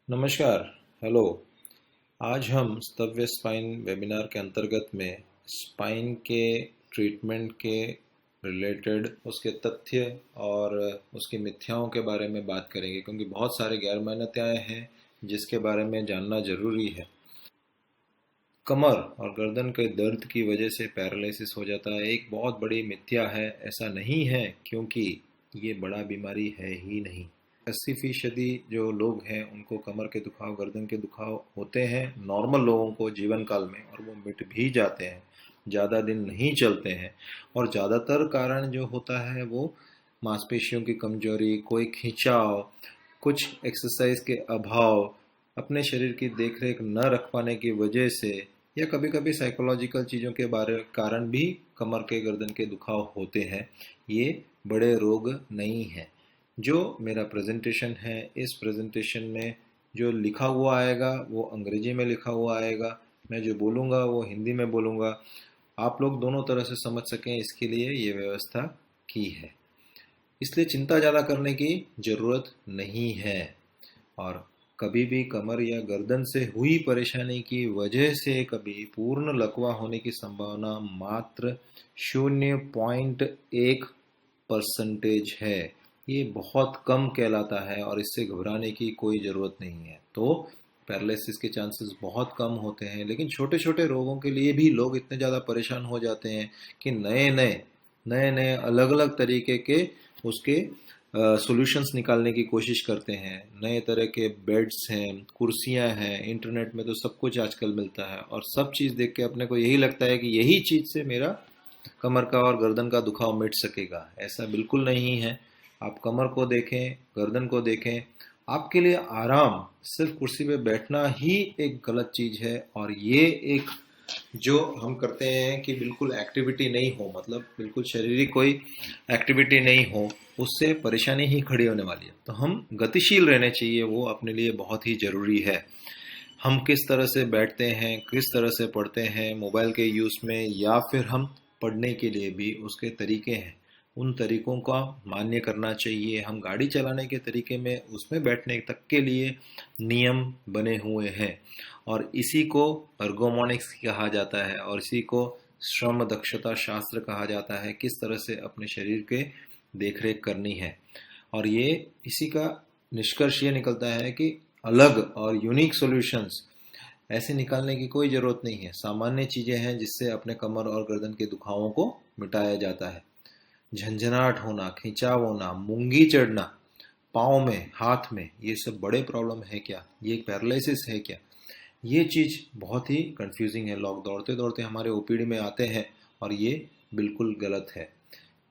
नमस्कार। हेलो। आज हम स्तव्य स्पाइन वेबिनार के अंतर्गत में स्पाइन के ट्रीटमेंट के रिलेटेड उसके तथ्य और उसकी मिथ्याओं के बारे में बात करेंगे, क्योंकि बहुत सारे गैर मान्यताएं हैं जिसके बारे में जानना जरूरी है। कमर और गर्दन के दर्द की वजह से पैरालिसिस हो जाता है एक बहुत बड़ी मिथ्या है। ऐसा नहीं है, क्योंकि ये बड़ा बीमारी है ही नहीं। 80% जो लोग हैं उनको कमर के दुखाव, गर्दन के दुखाव होते हैं नॉर्मल लोगों को जीवन काल में, और वो मिट भी जाते हैं, ज़्यादा दिन नहीं चलते हैं। और ज़्यादातर कारण जो होता है वो मांसपेशियों की कमजोरी, कोई खिंचाव, कुछ एक्सरसाइज के अभाव, अपने शरीर की देखरेख न रख पाने की वजह से, या कभी कभी साइकोलॉजिकल चीज़ों के बारे कारण भी कमर के गर्दन के दुखाव होते हैं। ये बड़े रोग नहीं हैं। जो मेरा प्रेजेंटेशन है, इस प्रेजेंटेशन में जो लिखा हुआ आएगा वो अंग्रेजी में लिखा हुआ आएगा, मैं जो बोलूँगा वो हिंदी में बोलूँगा। आप लोग दोनों तरह से समझ सकें, इसके लिए ये व्यवस्था की है। इसलिए चिंता ज़्यादा करने की ज़रूरत नहीं है। और कभी भी कमर या गर्दन से हुई परेशानी की वजह से कभी पूर्ण लकवा होने की संभावना मात्र 0.1% है। ये बहुत कम कहलाता है और इससे घबराने की कोई ज़रूरत नहीं है। तो पैरालिसिस के चांसेस बहुत कम होते हैं, लेकिन छोटे छोटे रोगों के लिए भी लोग इतने ज़्यादा परेशान हो जाते हैं कि नए नए अलग अलग तरीके के उसके सॉल्यूशंस निकालने की कोशिश करते हैं। नए तरह के बेड्स हैं, कुर्सियां हैं, इंटरनेट में तो सब कुछ आजकल मिलता है, और सब चीज़ देख के अपने को यही लगता है कि यही चीज़ से मेरा कमर का और गर्दन का दुखाव मिट सकेगा। ऐसा बिल्कुल नहीं है। आप कमर को देखें, गर्दन को देखें। आपके लिए आराम, सिर्फ कुर्सी पे बैठना ही एक गलत चीज़ है, और ये एक जो हम करते हैं कि बिल्कुल एक्टिविटी नहीं हो, मतलब बिल्कुल शारीरिक कोई एक्टिविटी नहीं हो, उससे परेशानी ही खड़ी होने वाली है। तो हम गतिशील रहने चाहिए, वो अपने लिए बहुत ही ज़रूरी है। हम किस तरह से बैठते हैं, किस तरह से पढ़ते हैं मोबाइल के यूज़ में, या फिर हम पढ़ने के लिए भी उसके तरीके हैं, उन तरीकों का मान्य करना चाहिए। हम गाड़ी चलाने के तरीके में, उसमें बैठने तक के लिए नियम बने हुए हैं, और इसी को अर्गोमोनिक्स कहा जाता है, और इसी को श्रम दक्षता शास्त्र कहा जाता है। किस तरह से अपने शरीर के देखरेख करनी है। और ये इसी का निष्कर्ष ये निकलता है कि अलग और यूनिक सॉल्यूशंस ऐसे निकालने की कोई ज़रूरत नहीं है। सामान्य चीज़ें हैं जिससे अपने कमर और गर्दन के दुखावों को मिटाया जाता है। झंझनाहट होना, खिंचाव होना, मूंगी चढ़ना पाँव में, हाथ में, ये सब बड़े प्रॉब्लम है क्या? ये पैरालिसिस है क्या? ये चीज़ बहुत ही कंफ्यूजिंग है। लोग दौड़ते दौड़ते हमारे ओपीडी में आते हैं, और ये बिल्कुल गलत है।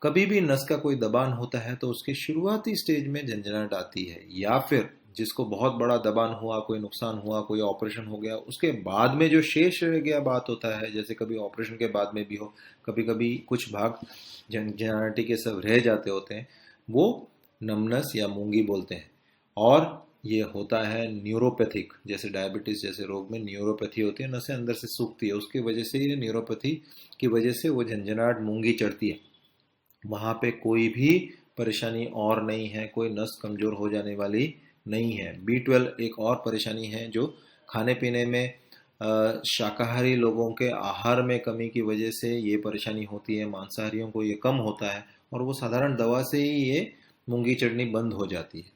कभी भी नस का कोई दबान होता है तो उसके शुरुआती स्टेज में झंझनाहट आती है, या फिर जिसको बहुत बड़ा दबान हुआ, कोई नुकसान हुआ, कोई ऑपरेशन हो गया, उसके बाद में जो शेष रह गया बात होता है, जैसे कभी ऑपरेशन के बाद में भी हो, कभी कभी कुछ भाग झंझनाहटी के सब रह जाते होते हैं, वो नमनस या मूंगी बोलते हैं। और ये होता है न्यूरोपैथिक, जैसे डायबिटीज जैसे रोग में न्यूरोपैथी होती है, नसें अंदर से सूखती है, उसकी वजह से ये न्यूरोपैथी की वजह से वो झंझनाहट मूंगी चढ़ती है। वहाँ पे कोई भी परेशानी और नहीं है, कोई नस कमज़ोर हो जाने वाली नहीं है। B12 एक और परेशानी है जो खाने पीने में, शाकाहारी लोगों के आहार में कमी की वजह से ये परेशानी होती है। मांसाहारियों को ये कम होता है, और वो साधारण दवा से ही ये मूंगी चढ़नी बंद हो जाती है।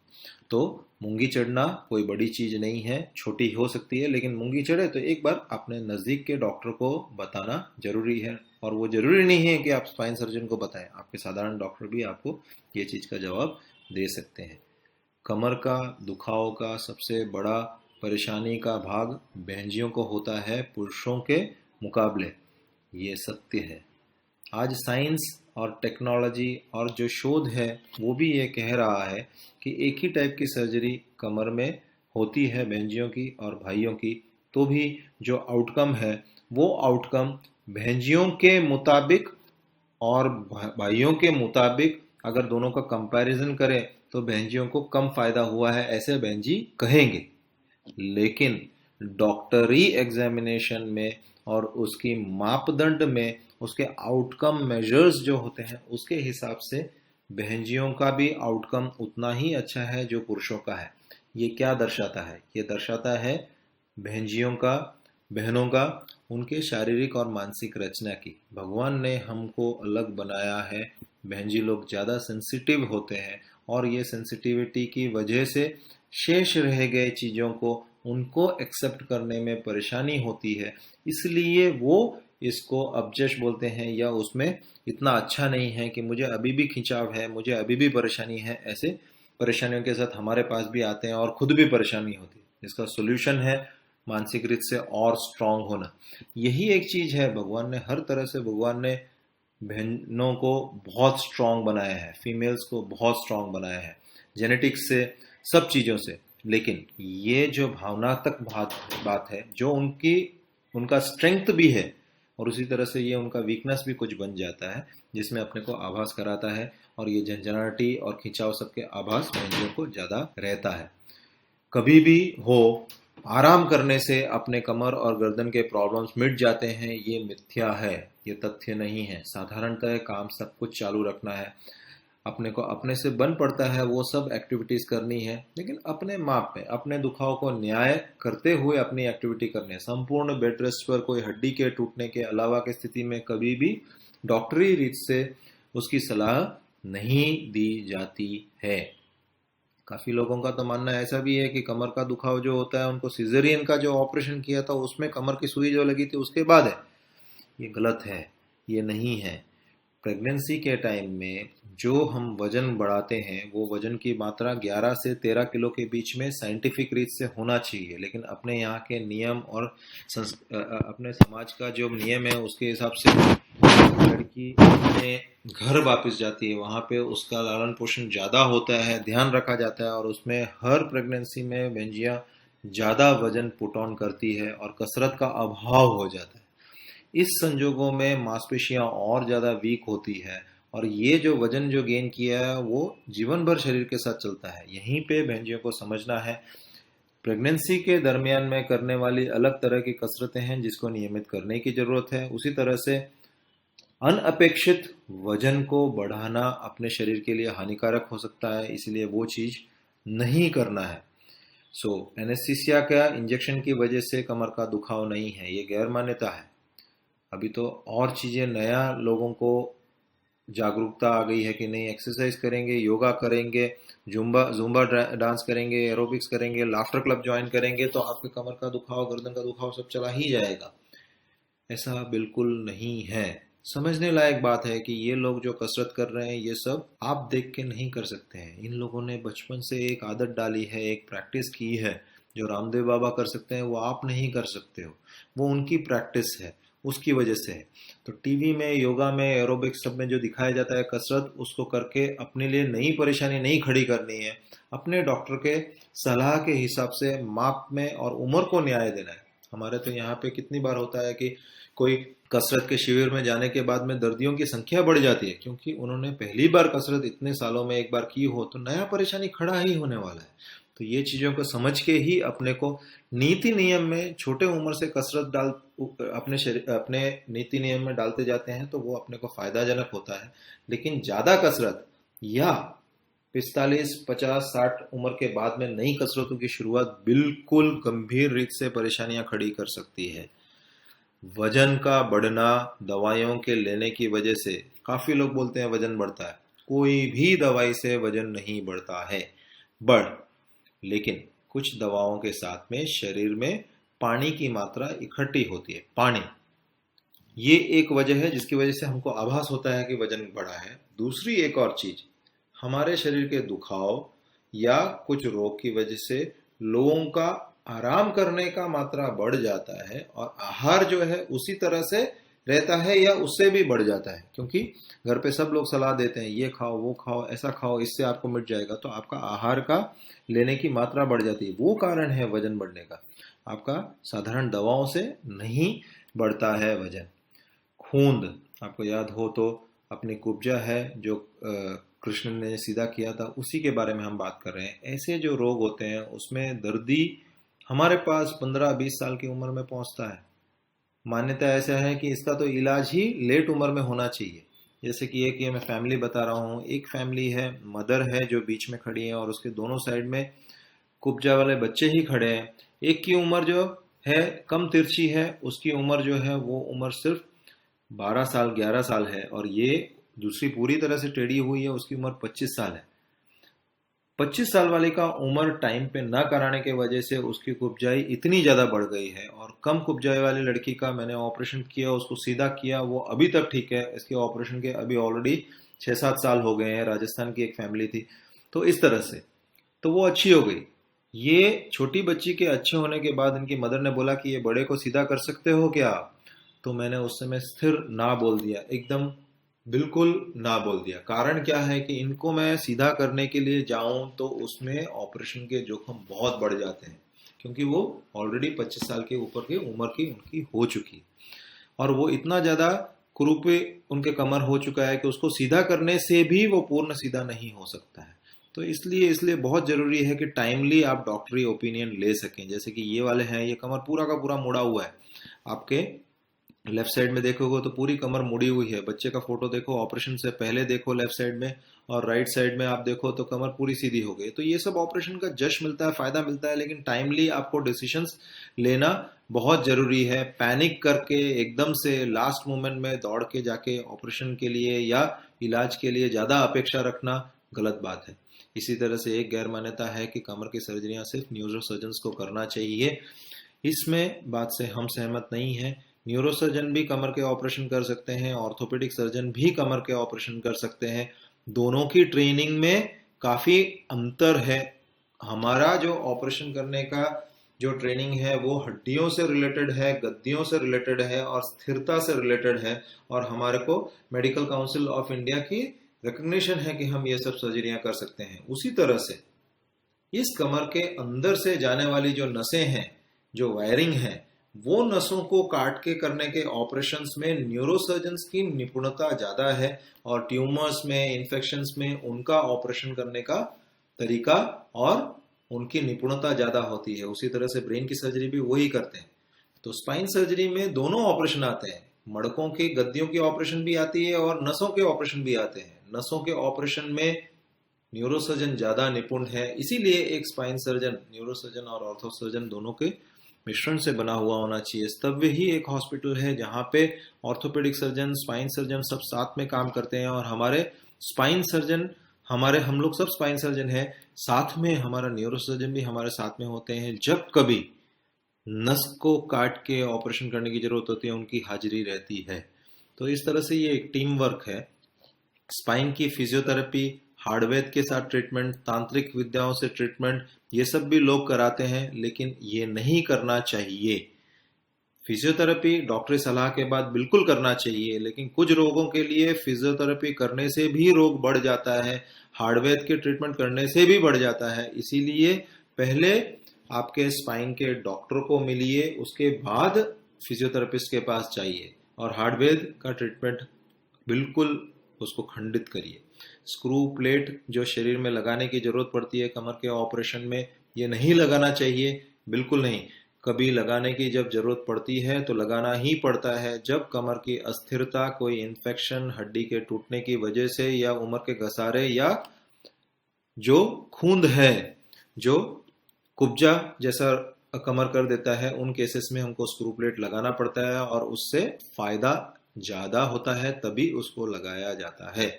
तो मूंगी चढ़ना कोई बड़ी चीज़ नहीं है, छोटी हो सकती है, लेकिन मूंगी चढ़े तो एक बार अपने नज़दीक के डॉक्टर को बताना जरूरी है। और वो जरूरी नहीं है कि आप स्पाइन सर्जन को बताएं, आपके साधारण डॉक्टर भी आपको ये चीज़ का जवाब दे सकते हैं। कमर का दुखाव का सबसे बड़ा परेशानी का भाग बहंजियों को होता है पुरुषों के मुकाबले, ये सत्य है। आज साइंस और टेक्नोलॉजी और जो शोध है वो भी ये कह रहा है कि एक ही टाइप की सर्जरी कमर में होती है बहंजियों की और भाइयों की, तो भी जो आउटकम है वो आउटकम बहंजियों के मुताबिक और भाइयों के मुताबिक अगर दोनों का कंपैरिजन करें तो बहंजियों को कम फायदा हुआ है, ऐसे बहंजी कहेंगे। लेकिन डॉक्टरी एग्जामिनेशन में और उसकी मापदंड में, उसके आउटकम मेजर्स जो होते हैं उसके हिसाब से बहंजियों का भी आउटकम उतना ही अच्छा है जो पुरुषों का है। ये क्या दर्शाता है? ये दर्शाता है बहनजियों का, बहनों का, उनके शारीरिक और मानसिक रचना की। भगवान ने हमको अलग बनाया है। बहनजी लोग ज़्यादा सेंसिटिव होते हैं और ये सेंसिटिविटी की वजह से शेष रह गए चीज़ों को उनको एक्सेप्ट करने में परेशानी होती है, इसलिए वो इसको अपजश बोलते हैं, या उसमें इतना अच्छा नहीं है कि मुझे अभी भी खिंचाव है, मुझे अभी भी परेशानी है। ऐसे परेशानियों के साथ हमारे पास भी आते हैं और खुद भी परेशानी होती है। इसका सोल्यूशन है मानसिक रीत से और स्ट्रांग होना। यही एक चीज है, भगवान ने हर तरह से, भगवान ने बहनों को बहुत स्ट्रांग बनाया है, फीमेल्स को बहुत स्ट्रांग बनाया है, जेनेटिक्स से, सब चीज़ों से। लेकिन ये जो भावनात्मक बात है, जो उनका स्ट्रेंथ भी है, और उसी तरह से ये उनका वीकनेस भी कुछ बन जाता है, जिसमें अपने को आभास कराता है। और ये झंझनाटी और खिंचाव सबके आभास बहनों को ज़्यादा रहता है। कभी भी हो, आराम करने से अपने कमर और गर्दन के प्रॉब्लम्स मिट जाते हैं, ये मिथ्या है, ये तथ्य नहीं है। साधारणतः काम सब कुछ चालू रखना है, अपने को अपने से बन पड़ता है वो सब एक्टिविटीज करनी है, लेकिन अपने माप में, अपने दुखाव को न्याय करते हुए अपनी एक्टिविटी करनी है। संपूर्ण बेड रेस्ट पर कोई हड्डी के टूटने के अलावा की स्थिति में कभी भी डॉक्टरी रीत से उसकी सलाह नहीं दी जाती है। काफी लोगों का तो मानना ऐसा भी है कि कमर का दुखाव जो होता है, उनको सिजेरियन का जो ऑपरेशन किया था उसमें कमर की सुई जो लगी थी उसके बाद है। ये गलत है, ये नहीं है। प्रेगनेंसी के टाइम में जो हम वजन बढ़ाते हैं, वो वजन की मात्रा 11 से 13 किलो के बीच में साइंटिफिक रीत से होना चाहिए। लेकिन अपने यहाँ के नियम और अपने समाज का जो नियम है उसके हिसाब से लड़की अपने घर वापस जाती है, वहाँ पे उसका लालन पोषण ज़्यादा होता है, ध्यान रखा जाता है, और उसमें हर प्रेगनेंसी में बेंजियाँ ज़्यादा वजन पुट ऑन करती है और कसरत का अभाव हो जाता है। इस संजोगों में मांसपेशियां और ज़्यादा वीक होती है, और ये जो वजन जो गेन किया है वो जीवन भर शरीर के साथ चलता है। यहीं पे बहनजियों को समझना है, प्रेगनेंसी के दरमियान में करने वाली अलग तरह की कसरतें हैं जिसको नियमित करने की ज़रूरत है। उसी तरह से अनअपेक्षित वजन को बढ़ाना अपने शरीर के लिए हानिकारक हो सकता है, इसलिए वो चीज़ नहीं करना है। एनेस्थीसिया का इंजेक्शन की वजह से कमर का दुखाव नहीं है, ये गैर मान्यता है। अभी तो और चीज़ें नया लोगों को जागरूकता आ गई है कि नहीं, एक्सरसाइज करेंगे, योगा करेंगे, जुम्बा डांस करेंगे, एरोबिक्स करेंगे, लाफ्टर क्लब ज्वाइन करेंगे तो आपके कमर का दुखाव, गर्दन का दुखाव सब चला ही जाएगा। ऐसा बिल्कुल नहीं है। समझने लायक बात है कि ये लोग जो कसरत कर रहे हैं ये सब आप देख के नहीं कर सकते हैं। इन लोगों ने बचपन से एक आदत डाली है, एक प्रैक्टिस की है। जो रामदेव बाबा कर सकते हैं वो आप नहीं कर सकते हो, वो उनकी प्रैक्टिस है, उसकी वजह से है। तो टीवी में, योगा में, एरोबिक्स सब में जो दिखाया जाता है कसरत, उसको करके अपने लिए नई परेशानी नहीं खड़ी करनी है। अपने डॉक्टर के सलाह के हिसाब से माप में और उम्र को न्याय देना है। हमारे तो यहाँ पे कितनी बार होता है कि कोई कसरत के शिविर में जाने के बाद में दर्दियों की संख्या बढ़ जाती है, क्योंकि उन्होंने पहली बार कसरत इतने सालों में एक बार की हो तो नया परेशानी खड़ा ही होने वाला है। तो ये चीज़ों को समझ के ही अपने को नीति नियम में छोटे उम्र से कसरत अपने नीति नियम में डालते जाते हैं तो वो अपने को फायदाजनक होता है। लेकिन ज़्यादा कसरत या 45, 50, 60 उम्र के बाद में नई कसरतों की शुरुआत बिल्कुल गंभीर रीत से परेशानियां खड़ी कर सकती है। वजन का बढ़ना दवाइयों के लेने की वजह से, काफ़ी लोग बोलते हैं वजन बढ़ता है, कोई भी दवाई से वजन नहीं बढ़ता है। लेकिन कुछ दवाओं के साथ में शरीर में पानी की मात्रा इकट्ठी होती है। पानी, ये एक वजह है जिसकी वजह से हमको आभास होता है कि वजन बढ़ा है। दूसरी एक और चीज, हमारे शरीर के दुखाव या कुछ रोग की वजह से लोगों का आराम करने का मात्रा बढ़ जाता है और आहार जो है उसी तरह से रहता है या उससे भी बढ़ जाता है, क्योंकि घर पे सब लोग सलाह देते हैं ये खाओ, वो खाओ, ऐसा खाओ, इससे आपको मिट जाएगा। तो आपका आहार का लेने की मात्रा बढ़ जाती है, वो कारण है वजन बढ़ने का। आपका साधारण दवाओं से नहीं बढ़ता है वजन। खूंद, आपको याद हो तो अपनी कुब्जा है जो कृष्ण ने सीधा किया था, उसी के बारे में हम बात कर रहे हैं। ऐसे जो रोग होते हैं उसमें दर्दी हमारे पास 15-20 साल की उम्र में पहुंचता है। मान्यता ऐसा है कि इसका तो इलाज ही लेट उम्र में होना चाहिए। जैसे कि एक ये मैं फैमिली बता रहा हूँ, एक फैमिली है, मदर है जो बीच में खड़ी है और उसके दोनों साइड में कुब्जा वाले बच्चे ही खड़े हैं। एक की उम्र जो है कम तिरछी है, उसकी उम्र जो है वो उम्र सिर्फ 12 साल 11 साल है, और ये दूसरी पूरी तरह से टेढ़ी हुई है, उसकी उम्र 25 साल है। 25 साल वाले का उम्र टाइम पे ना कराने के वजह से उसकी कुब्जाई इतनी ज्यादा बढ़ गई है, और कम कुब्जाई वाली लड़की का मैंने ऑपरेशन किया, उसको सीधा किया, वो अभी तक ठीक है। इसके ऑपरेशन के अभी ऑलरेडी 6-7 साल हो गए हैं। राजस्थान की एक फैमिली थी, तो इस तरह से तो वो अच्छी हो गई। ये छोटी बच्ची के अच्छे होने के बाद इनकी मदर ने बोला कि ये बड़े को सीधा कर सकते हो क्या आप? तो मैंने उस समय स्थिर ना बोल दिया, एकदम बिल्कुल ना बोल दिया। कारण क्या है कि इनको मैं सीधा करने के लिए जाऊं तो उसमें ऑपरेशन के जोखिम बहुत बढ़ जाते हैं, क्योंकि वो ऑलरेडी 25 साल के ऊपर की उम्र की उनकी हो चुकी है, और वो इतना ज्यादा कुरूपे उनके कमर हो चुका है कि उसको सीधा करने से भी वो पूर्ण सीधा नहीं हो सकता है। तो इसलिए बहुत जरूरी है कि टाइमली आप डॉक्टरी ओपिनियन ले सकें। जैसे कि ये वाले हैं, ये कमर पूरा का पूरा मुड़ा हुआ है, आपके लेफ्ट साइड में देखोगे तो पूरी कमर मुड़ी हुई है। बच्चे का फोटो देखो, ऑपरेशन से पहले देखो लेफ्ट साइड में, और राइट साइड में आप देखो तो कमर पूरी सीधी हो गई। तो ये सब ऑपरेशन का जश मिलता है, फायदा मिलता है, लेकिन टाइमली आपको डिसीजंस लेना बहुत जरूरी है। पैनिक करके एकदम से लास्ट मोमेंट में दौड़ के जाके ऑपरेशन के लिए या इलाज के लिए ज्यादा अपेक्षा रखना गलत बात है। इसी तरह से एक गैर मान्यता है कि कमर की सर्जरियां सिर्फ न्यूरो सर्जन को करना चाहिए। इसमें बात से हम सहमत नहीं है। न्यूरो सर्जन भी कमर के ऑपरेशन कर सकते हैं, ऑर्थोपेडिक सर्जन भी कमर के ऑपरेशन कर सकते हैं। दोनों की ट्रेनिंग में काफी अंतर है। हमारा जो ऑपरेशन करने का जो ट्रेनिंग है वो हड्डियों से रिलेटेड है, गद्दियों से रिलेटेड है और स्थिरता से रिलेटेड है, और हमारे को मेडिकल काउंसिल ऑफ इंडिया की रिकग्निशन है कि हम ये सब सर्जरियां कर सकते हैं। उसी तरह से इस कमर के अंदर से जाने वाली जो नसें हैं, जो वायरिंग है, वो नसों को काट के करने के ऑपरेशंस में न्यूरोसर्जन्स की निपुणता ज्यादा है, और ट्यूमर्स में, इन्फेक्शंस में उनका ऑपरेशन करने का तरीका और उनकी निपुणता ज्यादा होती है। उसी तरह से ब्रेन की सर्जरी भी वही करते हैं। तो स्पाइन सर्जरी में दोनों ऑपरेशन आते हैं, मड़कों की गद्दियों की ऑपरेशन भी आती है और नसों के ऑपरेशन भी आते हैं। नसों के ऑपरेशन में न्यूरोसर्जन ज्यादा निपुण है, इसीलिए एक स्पाइन सर्जन, न्यूरोसर्जन और ऑर्थो सर्जन दोनों के मिश्रण से बना हुआ होना चाहिए। तब ही एक हॉस्पिटल है जहां पे ऑर्थोपेडिक सर्जन, स्पाइन सर्जन सब साथ में काम करते हैं, और हमारे स्पाइन सर्जन, हम लोग सब स्पाइन सर्जन हैं, साथ में हमारा न्यूरोसर्जन भी हमारे साथ में होते हैं। जब कभी नस को काट के ऑपरेशन करने की जरूरत होती है, उनकी हाजिरी रहती है। तो इस तरह से ये एक टीम वर्क है। स्पाइन की फिजियोथेरेपी, हार्डवेयर के साथ ट्रीटमेंट, तांत्रिक विद्याओं से ट्रीटमेंट, ये सब भी लोग कराते हैं, लेकिन ये नहीं करना चाहिए। फिजियोथेरेपी डॉक्टरी सलाह के बाद बिल्कुल करना चाहिए, लेकिन कुछ रोगों के लिए फिजियोथेरेपी करने से भी रोग बढ़ जाता है, हार्डवेयर के ट्रीटमेंट करने से भी बढ़ जाता है। इसीलिए पहले आपके स्पाइन के डॉक्टर को मिलिए, उसके बाद फिजियोथेरेपिस्ट के पास जाइए, और हार्डवेयर का ट्रीटमेंट बिल्कुल उसको खंडित करिए। स्क्रू प्लेट जो शरीर में लगाने की जरूरत पड़ती है कमर के ऑपरेशन में, ये नहीं लगाना चाहिए, बिल्कुल नहीं। कभी लगाने की जब जरूरत पड़ती है तो लगाना ही पड़ता है, जब कमर की अस्थिरता, कोई इन्फेक्शन, हड्डी के टूटने की वजह से, या उम्र के घसारे, या जो खूंद है जो कुब्जा जैसा कमर कर देता है, उन केसेस में हमको स्क्रू प्लेट लगाना पड़ता है, और उससे फायदा ज्यादा होता है, तभी उसको लगाया जाता है।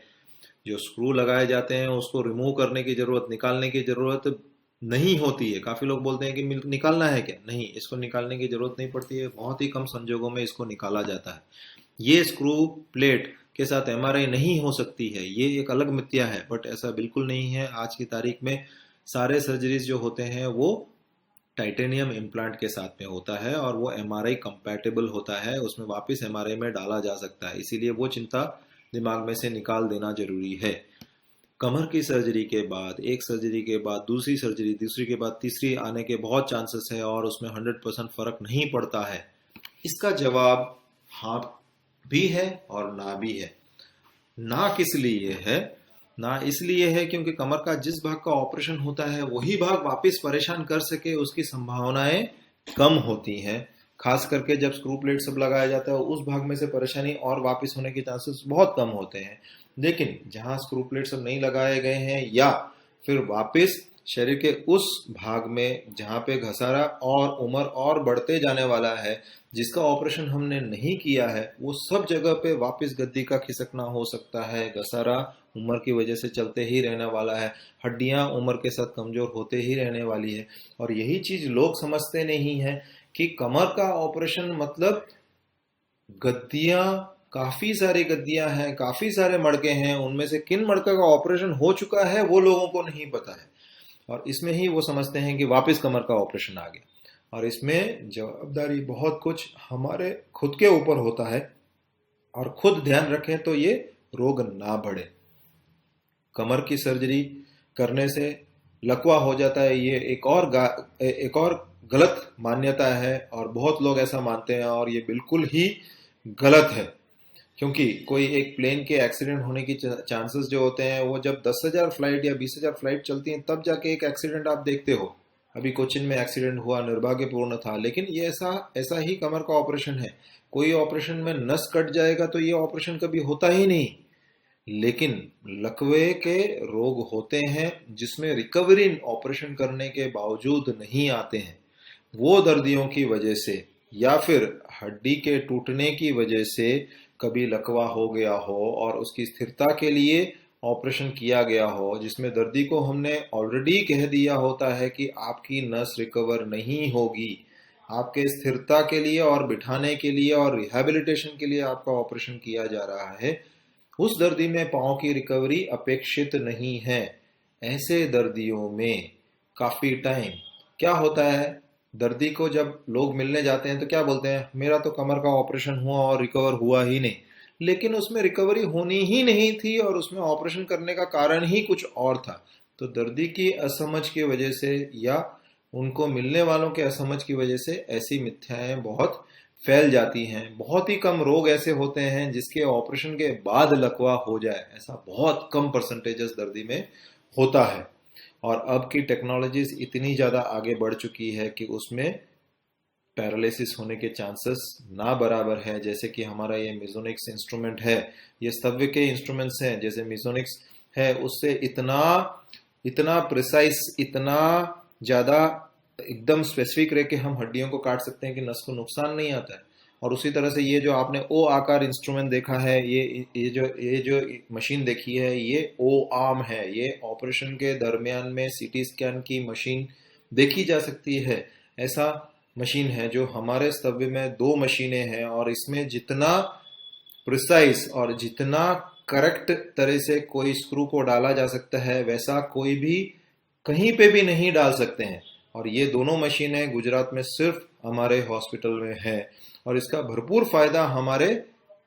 जो स्क्रू लगाए जाते हैं उसको रिमूव करने की जरूरत, निकालने की जरूरत नहीं होती है। काफी लोग बोलते हैं कि निकालना है क्या, नहीं, इसको निकालने की जरूरत नहीं पड़ती है, बहुत ही कम संजोगों में इसको निकाला जाता है। ये स्क्रू प्लेट के साथ एमआरआई नहीं हो सकती है, ये एक अलग मिथ्या है, बट ऐसा बिल्कुल नहीं है। आज की तारीख में सारे सर्जरीज जो होते हैं वो टाइटेनियम इम्प्लांट के साथ में होता है, और वो एमआरआई कंपैटिबल होता है, उसमें वापस एमआरआई में डाला जा सकता है। इसीलिए वो चिंता दिमाग में से निकाल देना जरूरी है। कमर की सर्जरी के बाद, एक सर्जरी के बाद दूसरी सर्जरी, दूसरी के बाद तीसरी आने के बहुत चांसेस है, और उसमें 100% फर्क नहीं पड़ता है। इसका जवाब हाँ भी है और ना भी है। ना किस लिए है? ना इसलिए है क्योंकि कमर का जिस भाग का ऑपरेशन होता है वही भाग वापस परेशान कर सके, उसकी संभावनाएं कम होती हैं। खास करके जब स्क्रू प्लेट सब लगाया जाता है, उस भाग में से परेशानी और वापस होने के चांसेस बहुत कम होते हैं। लेकिन जहां स्क्रू प्लेट सब नहीं लगाए गए हैं, या फिर वापस शरीर के उस भाग में जहाँ पे घसारा और उम्र और बढ़ते जाने वाला है, जिसका ऑपरेशन हमने नहीं किया है, वो सब जगह पे वापस गद्दी का खिसकना हो सकता है। घसारा उम्र की वजह से चलते ही रहने वाला है, हड्डियां उम्र के साथ कमजोर होते ही रहने वाली है। और यही चीज लोग समझते नहीं है कि कमर का ऑपरेशन मतलब गद्दियां, काफी सारी गद्दियां हैं, काफी सारे मड़के हैं, उनमें से किन मड़के का ऑपरेशन हो चुका है वो लोगों को नहीं पता है। और इसमें ही वो समझते हैं कि वापस कमर का ऑपरेशन आ गया। और इसमें जवाबदारी बहुत कुछ हमारे खुद के ऊपर होता है, और खुद ध्यान रखें तो ये रोग ना बढ़े। कमर की सर्जरी करने से लकवा हो जाता है, ये एक और गलत मान्यता है, और बहुत लोग ऐसा मानते हैं, और ये बिल्कुल ही गलत है। क्योंकि कोई एक प्लेन के एक्सीडेंट होने की चांसेस जो होते हैं, वो जब 10,000 फ्लाइट या 20,000 फ्लाइट चलती हैं तब जाके एक एक्सीडेंट आप देखते हो। अभी कोचिन में एक्सीडेंट हुआ, निर्भाग्यपूर्ण था, लेकिन ये ऐसा ही कमर का ऑपरेशन है। कोई ऑपरेशन में नस कट जाएगा तो ये ऑपरेशन कभी होता ही नहीं। लेकिन लकवे के रोग होते हैं जिसमें रिकवरी ऑपरेशन करने के बावजूद नहीं आते हैं। वो दर्दियों की वजह से या फिर हड्डी के टूटने की वजह से कभी लकवा हो गया हो और उसकी स्थिरता के लिए ऑपरेशन किया गया हो, जिसमें दर्दी को हमने ऑलरेडी कह दिया होता है कि आपकी नस रिकवर नहीं होगी, आपके स्थिरता के लिए और बिठाने के लिए और रिहैबिलिटेशन के लिए आपका ऑपरेशन किया जा रहा है, उस दर्दी में पांव की रिकवरी अपेक्षित नहीं है। ऐसे दर्दियों में काफी टाइम क्या होता है, दर्दी को जब लोग मिलने जाते हैं तो क्या बोलते हैं, मेरा तो कमर का ऑपरेशन हुआ और रिकवर हुआ ही नहीं। लेकिन उसमें रिकवरी होनी ही नहीं थी और उसमें ऑपरेशन करने का कारण ही कुछ और था। तो दर्दी की असमझ की वजह से या उनको मिलने वालों के असमझ की वजह से ऐसी मिथ्याएं बहुत फैल जाती हैं। बहुत ही कम रोग ऐसे होते हैं जिसके ऑपरेशन के बाद लकवा हो जाए, ऐसा बहुत कम परसेंटेजेस दर्दी में होता है। और अब की टेक्नोलॉजीज इतनी ज्यादा आगे बढ़ चुकी है कि उसमें पैरालिसिस होने के चांसेस ना बराबर है। जैसे कि हमारा ये मिजोनिक्स इंस्ट्रूमेंट है, ये स्तव्य के इंस्ट्रूमेंट्स हैं, जैसे मिजोनिक्स है, उससे इतना इतना प्रिसाइज, इतना ज्यादा एकदम स्पेसिफिक रह के हम हड्डियों को काट सकते हैं कि नस को नुकसान नहीं आता है। और उसी तरह से ये जो आपने ओ आकार इंस्ट्रूमेंट देखा है, ये जो मशीन देखी है, ये ओ आर्म है। ये ऑपरेशन के दरमियान में सीटी स्कैन की मशीन देखी जा सकती है। ऐसा मशीन है जो हमारे स्तव्य में 2 मशीनें हैं, और इसमें जितना प्रिसाइज और जितना करेक्ट तरह से कोई स्क्रू को डाला जा सकता है, वैसा कोई भी कहीं पे भी नहीं डाल सकते हैं। और ये दोनों मशीनें गुजरात में सिर्फ हमारे हॉस्पिटल में है, और इसका भरपूर फायदा हमारे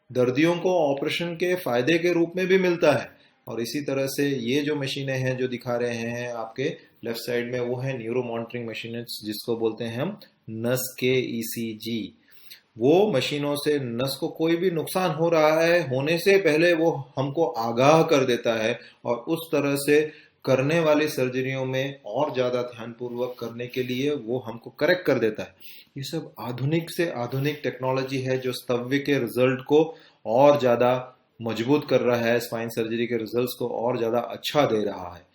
दर्दियों को ऑपरेशन के फायदे के रूप में भी मिलता है। और इसी तरह से ये जो मशीनें हैं जो दिखा रहे हैं आपके लेफ्ट साइड में, वो है न्यूरो मॉनिटरिंग मशीनें, जिसको बोलते हैं हम नस के ईसीजी। वो मशीनों से नस को कोई भी नुकसान हो रहा है, होने से पहले वो हमको आगाह कर देता है, और उस तरह से करने वाली सर्जरियों में और ज्यादा ध्यानपूर्वक करने के लिए वो हमको करेक्ट कर देता है। ये सब आधुनिक से आधुनिक टेक्नोलॉजी है जो स्तव्य के रिजल्ट को और ज्यादा मजबूत कर रहा है, स्पाइन सर्जरी के रिजल्ट्स को और ज्यादा अच्छा दे रहा है।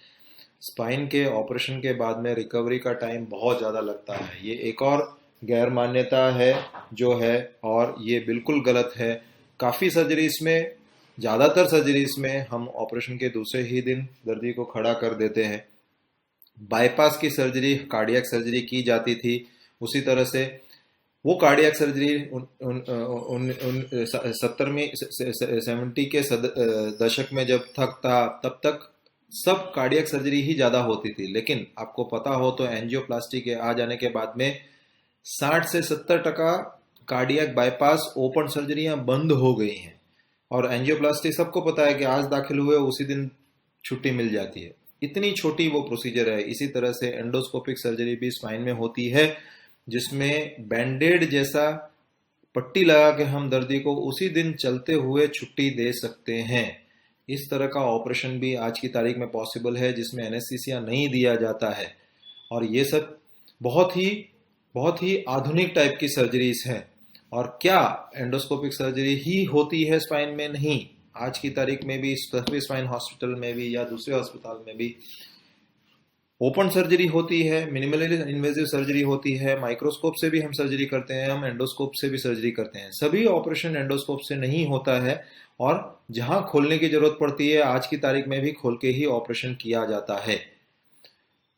स्पाइन के ऑपरेशन के बाद में रिकवरी का टाइम बहुत ज्यादा लगता है। ये एक और गैर मान्यता है जो है, और ये बिल्कुल गलत है। काफी सर्जरीज में, ज्यादातर सर्जरीज में हम ऑपरेशन के दूसरे ही दिन दर्दी को खड़ा कर देते हैं। बाईपास की सर्जरी, कार्डियक सर्जरी की जाती थी, उसी तरह से वो कार्डियक सर्जरी 70 के दशक में जब तक था, तब तक सब कार्डियक सर्जरी ही ज्यादा होती थी। लेकिन आपको पता हो तो एंजियोप्लास्टी के आ जाने के बाद में 60 से 70% कार्डियक बाईपास ओपन सर्जरियां बंद हो गई हैं। और एंजियोप्लास्टी सबको पता है कि आज दाखिल हुए उसी दिन छुट्टी मिल जाती है, इतनी छोटी वो प्रोसीजर है। इसी तरह से एंडोस्कोपिक सर्जरी भी स्पाइन में होती है, जिसमें बैंडेड जैसा पट्टी लगा के हम दर्दी को उसी दिन चलते हुए छुट्टी दे सकते हैं। इस तरह का ऑपरेशन भी आज की तारीख में पॉसिबल है, जिसमें एनेस्थीसिया नहीं दिया जाता है। और ये सब बहुत ही आधुनिक टाइप की सर्जरीज हैं। और क्या एंडोस्कोपिक सर्जरी ही होती है स्पाइन में? नहीं। आज की तारीख में भी सभी स्पाइन हॉस्पिटल में भी या दूसरे अस्पताल में भी ओपन सर्जरी होती है, मिनिमली इन्वेजिव सर्जरी होती है, माइक्रोस्कोप से भी हम सर्जरी करते हैं, हम एंडोस्कोप से भी सर्जरी करते हैं। सभी ऑपरेशन एंडोस्कोप से नहीं होता है, और जहां खोलने की जरूरत पड़ती है आज की तारीख में भी खोल के ही ऑपरेशन किया जाता है।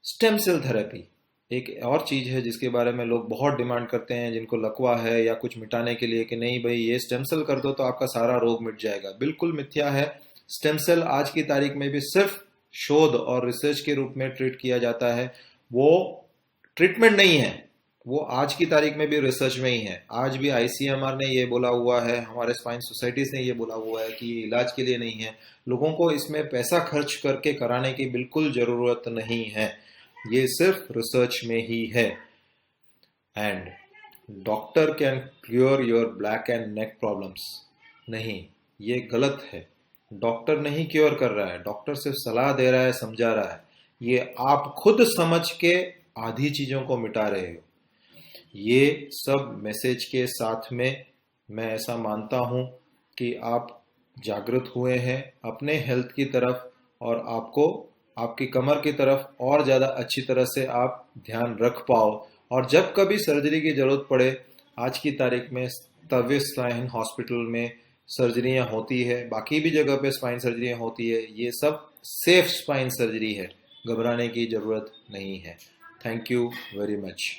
स्टेम सेल थेरेपी एक और चीज है जिसके बारे में लोग बहुत डिमांड करते हैं, जिनको लकवा है या कुछ मिटाने के लिए कि नहीं भाई ये स्टेम सेल कर दो तो आपका सारा रोग मिट जाएगा। बिल्कुल मिथ्या है। स्टेम सेल आज की तारीख में भी सिर्फ शोध और रिसर्च के रूप में ट्रीट किया जाता है, वो ट्रीटमेंट नहीं है। वो आज की तारीख में भी रिसर्च में ही है। आज भी आईसीएमआर ने ये बोला हुआ है, हमारे स्पाइन सोसाइटीज ने ये बोला हुआ है कि ये इलाज के लिए नहीं है। लोगों को इसमें पैसा खर्च करके कराने की बिल्कुल जरूरत नहीं है, ये सिर्फ रिसर्च में ही है। And doctor can cure your black and neck problems, नहीं, ये गलत है। डॉक्टर नहीं क्योर कर रहा है, डॉक्टर सिर्फ सलाह दे रहा है, समझा रहा है। ये आप खुद समझ के आधी चीजों को मिटा रहे हो। ये सब मैसेज के साथ में मैं ऐसा मानता हूं कि आप जागृत हुए हैं अपने हेल्थ की तरफ, और आपको आपकी कमर की तरफ और ज़्यादा अच्छी तरह से आप ध्यान रख पाओ। और जब कभी सर्जरी की ज़रूरत पड़े, आज की तारीख में तविश स्पाइन हॉस्पिटल में सर्जरियां होती है, बाकी भी जगह पे स्पाइन सर्जरियां होती है। ये सब सेफ स्पाइन सर्जरी है, घबराने की ज़रूरत नहीं है। Thank you very much.